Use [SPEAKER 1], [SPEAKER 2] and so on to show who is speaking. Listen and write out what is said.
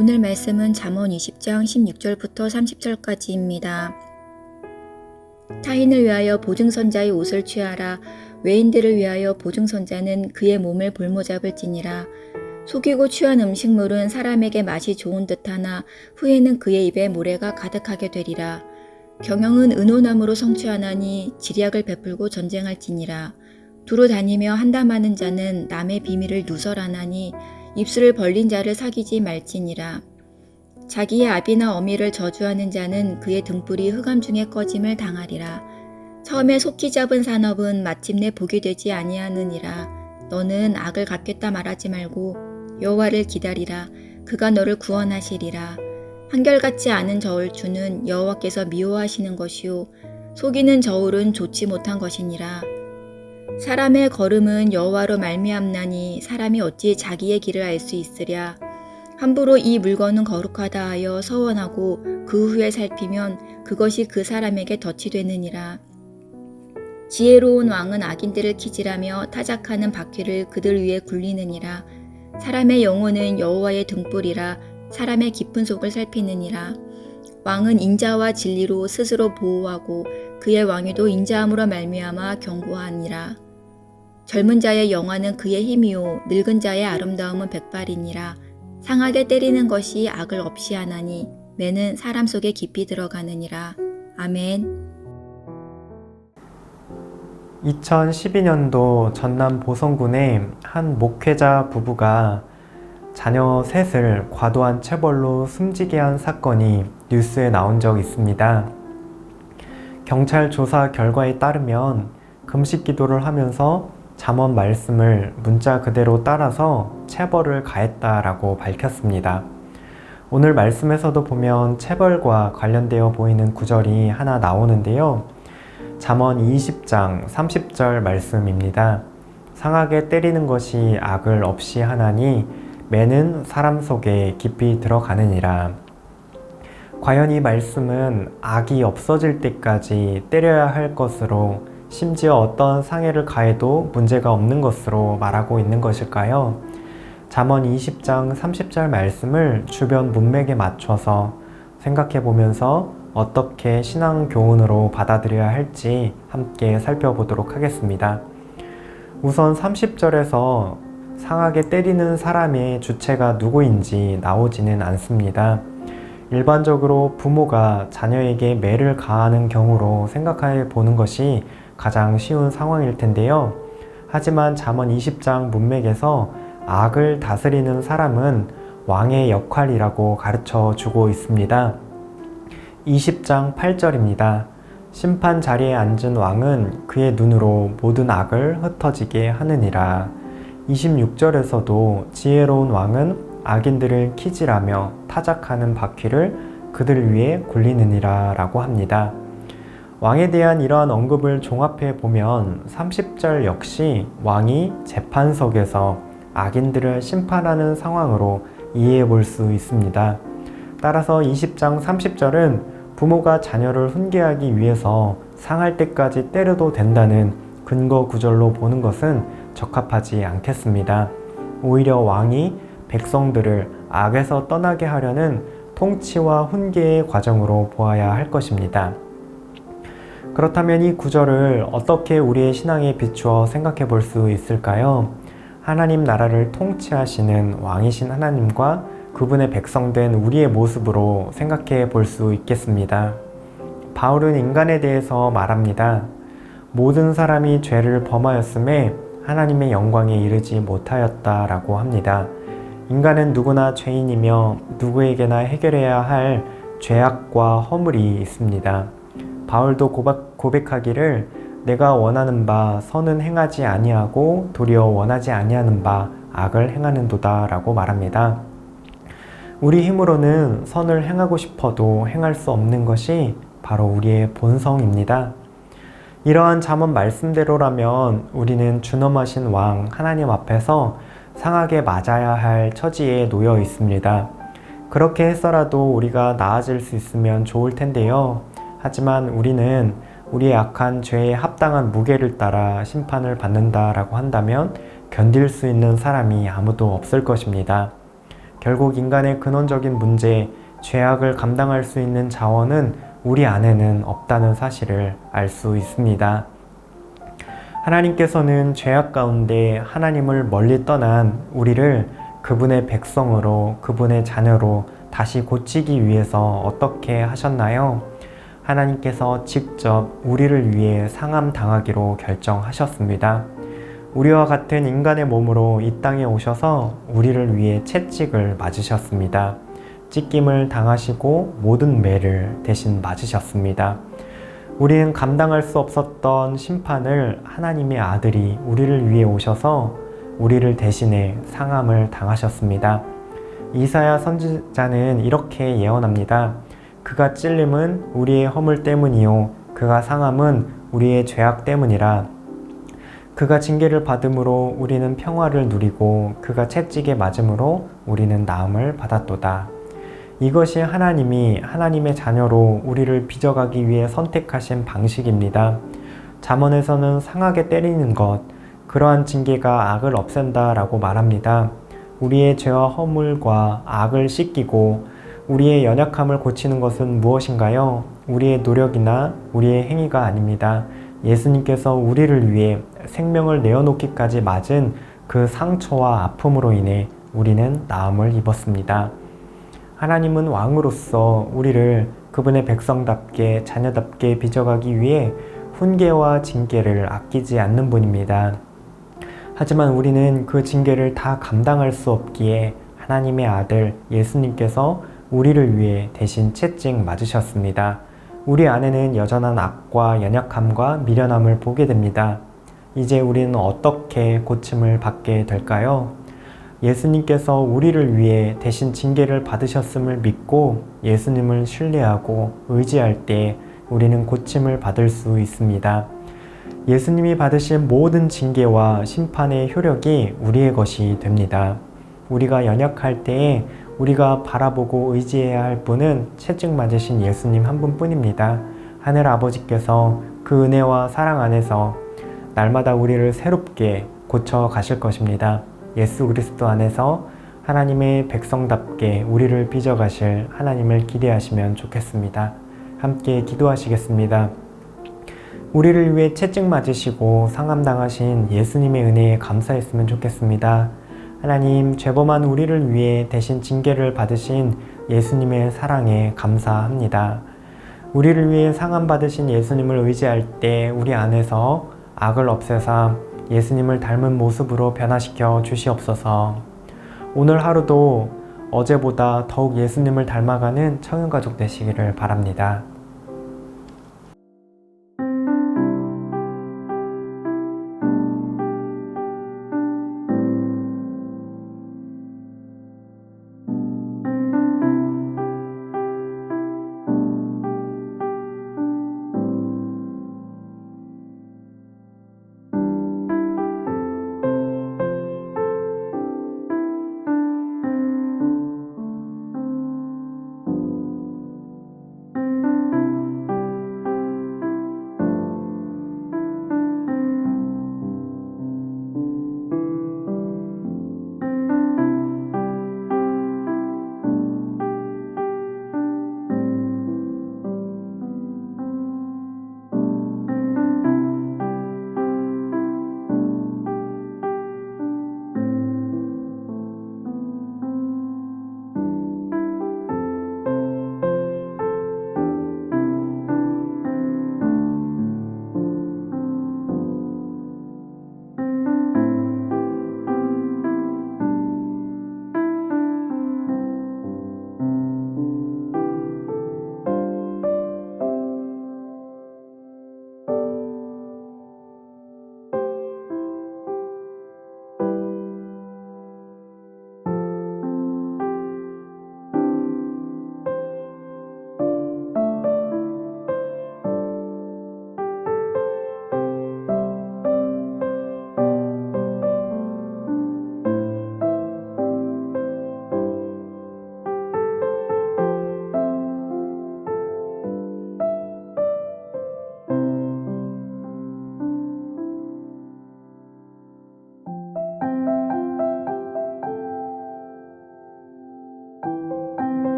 [SPEAKER 1] 오늘 말씀은 잠언 20장 16절부터 30절까지입니다. 타인을 위하여 보증선자의 옷을 취하라. 외인들을 위하여 보증선자는 그의 몸을 볼모잡을지니라. 속이고 취한 음식물은 사람에게 맛이 좋은 듯하나 후에는 그의 입에 모래가 가득하게 되리라. 경영은 은오남으로 성취하나니 지략을 베풀고 전쟁할지니라. 두루 다니며 한담하는 자는 남의 비밀을 누설하나니 입술을 벌린 자를 사귀지 말지니라. 자기의 아비나 어미를 저주하는 자는 그의 등불이 흑암 중에 꺼짐을 당하리라. 처음에 속기 잡은 산업은 마침내 복이 되지 아니하느니라. 너는 악을 갚겠다 말하지 말고 여호와를 기다리라. 그가 너를 구원하시리라. 한결같지 않은 저울추는 여호와께서 미워하시는 것이요 속이는 저울은 좋지 못한 것이니라. 사람의 걸음은 여호와로 말미암나니 사람이 어찌 자기의 길을 알 수 있으랴. 함부로 이 물건은 거룩하다 하여 서원하고 그 후에 살피면 그것이 그 사람에게 덫이 되느니라. 지혜로운 왕은 악인들을 키질하며 타작하는 바퀴를 그들 위에 굴리느니라. 사람의 영혼은 여호와의 등불이라. 사람의 깊은 속을 살피느니라. 왕은 인자와 진리로 스스로 보호하고 그의 왕위도 인자함으로 말미암아 견고하니라. 젊은 자의 영화는 그의 힘이요 늙은 자의 아름다움은 백발이니라. 상하게 때리는 것이 악을 없이 하나니 매는 사람 속에 깊이 들어가느니라. 아멘.
[SPEAKER 2] 2012년도 전남 보성군의 한 목회자 부부가 자녀 셋을 과도한 체벌로 숨지게 한 사건이 뉴스에 나온 적이 있습니다. 경찰 조사 결과에 따르면 금식 기도를 하면서 잠언 말씀을 문자 그대로 따라서 체벌을 가했다라고 밝혔습니다. 오늘 말씀에서도 보면 체벌과 관련되어 보이는 구절이 하나 나오는데요. 잠언 20장 30절 말씀입니다. 상하게 때리는 것이 악을 없이 하나니 매는 사람 속에 깊이 들어가느니라. 과연 이 말씀은 악이 없어질 때까지 때려야 할 것으로 심지어 어떤 상해를 가해도 문제가 없는 것으로 말하고 있는 것일까요? 잠언 20장 30절 말씀을 주변 문맥에 맞춰서 생각해 보면서 어떻게 신앙 교훈으로 받아들여야 할지 함께 살펴보도록 하겠습니다. 우선 30절에서 상하게 때리는 사람의 주체가 누구인지 나오지는 않습니다. 일반적으로 부모가 자녀에게 매를 가하는 경우로 생각해 보는 것이 가장 쉬운 상황일 텐데요. 하지만 잠언 20장 문맥에서 악을 다스리는 사람은 왕의 역할이라고 가르쳐 주고 있습니다. 20장 8절입니다. 심판 자리에 앉은 왕은 그의 눈으로 모든 악을 흩어지게 하느니라. 26절에서도 지혜로운 왕은 악인들을 키질하며 타작하는 바퀴를 그들 위에 굴리느니라 라고 합니다. 왕에 대한 이러한 언급을 종합해 보면 30절 역시 왕이 재판석에서 악인들을 심판하는 상황으로 이해해 볼 수 있습니다. 따라서 20장 30절은 부모가 자녀를 훈계하기 위해서 상할 때까지 때려도 된다는 근거 구절로 보는 것은 적합하지 않겠습니다. 오히려 왕이 백성들을 악에서 떠나게 하려는 통치와 훈계의 과정으로 보아야 할 것입니다. 그렇다면 이 구절을 어떻게 우리의 신앙에 비추어 생각해 볼 수 있을까요? 하나님 나라를 통치하시는 왕이신 하나님과 그분의 백성된 우리의 모습으로 생각해 볼 수 있겠습니다. 바울은 인간에 대해서 말합니다. 모든 사람이 죄를 범하였음에 하나님의 영광에 이르지 못하였다라고 합니다. 인간은 누구나 죄인이며 누구에게나 해결해야 할 죄악과 허물이 있습니다. 바울도 고백하기를 내가 원하는 바 선은 행하지 아니하고 도리어 원하지 아니하는 바 악을 행하는도다 라고 말합니다. 우리 힘으로는 선을 행하고 싶어도 행할 수 없는 것이 바로 우리의 본성입니다. 이러한 잠언 말씀대로라면 우리는 준엄하신 왕 하나님 앞에서 상하게 맞아야 할 처지에 놓여 있습니다. 그렇게 해서라도 우리가 나아질 수 있으면 좋을 텐데요. 하지만 우리는 우리의 악한 죄에 합당한 무게를 따라 심판을 받는다라고 한다면 견딜 수 있는 사람이 아무도 없을 것입니다. 결국 인간의 근원적인 문제, 죄악을 감당할 수 있는 자원은 우리 안에는 없다는 사실을 알 수 있습니다. 하나님께서는 죄악 가운데 하나님을 멀리 떠난 우리를 그분의 백성으로, 그분의 자녀로 다시 고치기 위해서 어떻게 하셨나요? 하나님께서 직접 우리를 위해 상함당하기로 결정하셨습니다. 우리와 같은 인간의 몸으로 이 땅에 오셔서 우리를 위해 채찍을 맞으셨습니다. 찢김을 당하시고 모든 매를 대신 맞으셨습니다. 우리는 감당할 수 없었던 심판을 하나님의 아들이 우리를 위해 오셔서 우리를 대신해 상함을 당하셨습니다. 이사야 선지자는 이렇게 예언합니다. 그가 찔림은 우리의 허물 때문이요 그가 상함은 우리의 죄악 때문이라. 그가 징계를 받음으로 우리는 평화를 누리고 그가 채찍에 맞음으로 우리는 나음을 받았도다. 이것이 하나님이 하나님의 자녀로 우리를 빚어가기 위해 선택하신 방식입니다. 잠언에서는 상하게 때리는 것, 그러한 징계가 악을 없앤다 라고 말합니다. 우리의 죄와 허물과 악을 씻기고 우리의 연약함을 고치는 것은 무엇인가요? 우리의 노력이나 우리의 행위가 아닙니다. 예수님께서 우리를 위해 생명을 내어놓기까지 맞은 그 상처와 아픔으로 인해 우리는 나음을 입었습니다. 하나님은 왕으로서 우리를 그분의 백성답게 자녀답게 빚어가기 위해 훈계와 징계를 아끼지 않는 분입니다. 하지만 우리는 그 징계를 다 감당할 수 없기에 하나님의 아들 예수님께서 우리를 위해 대신 채찍 맞으셨습니다. 우리 안에는 여전한 악과 연약함과 미련함을 보게 됩니다. 이제 우리는 어떻게 고침을 받게 될까요? 예수님께서 우리를 위해 대신 징계를 받으셨음을 믿고 예수님을 신뢰하고 의지할 때 우리는 고침을 받을 수 있습니다. 예수님이 받으신 모든 징계와 심판의 효력이 우리의 것이 됩니다. 우리가 연약할 때에 우리가 바라보고 의지해야 할 분은 채찍 맞으신 예수님 한 분뿐입니다. 하늘 아버지께서 그 은혜와 사랑 안에서 날마다 우리를 새롭게 고쳐 가실 것입니다. 예수 그리스도 안에서 하나님의 백성답게 우리를 빚어가실 하나님을 기대하시면 좋겠습니다. 함께 기도하시겠습니다. 우리를 위해 채찍 맞으시고 상함당하신 예수님의 은혜에 감사했으면 좋겠습니다. 하나님, 죄범한 우리를 위해 대신 징계를 받으신 예수님의 사랑에 감사합니다. 우리를 위해 상함받으신 예수님을 의지할 때 우리 안에서 악을 없애사 예수님을 닮은 모습으로 변화시켜 주시옵소서. 오늘 하루도 어제보다 더욱 예수님을 닮아가는 청년가족 되시기를 바랍니다.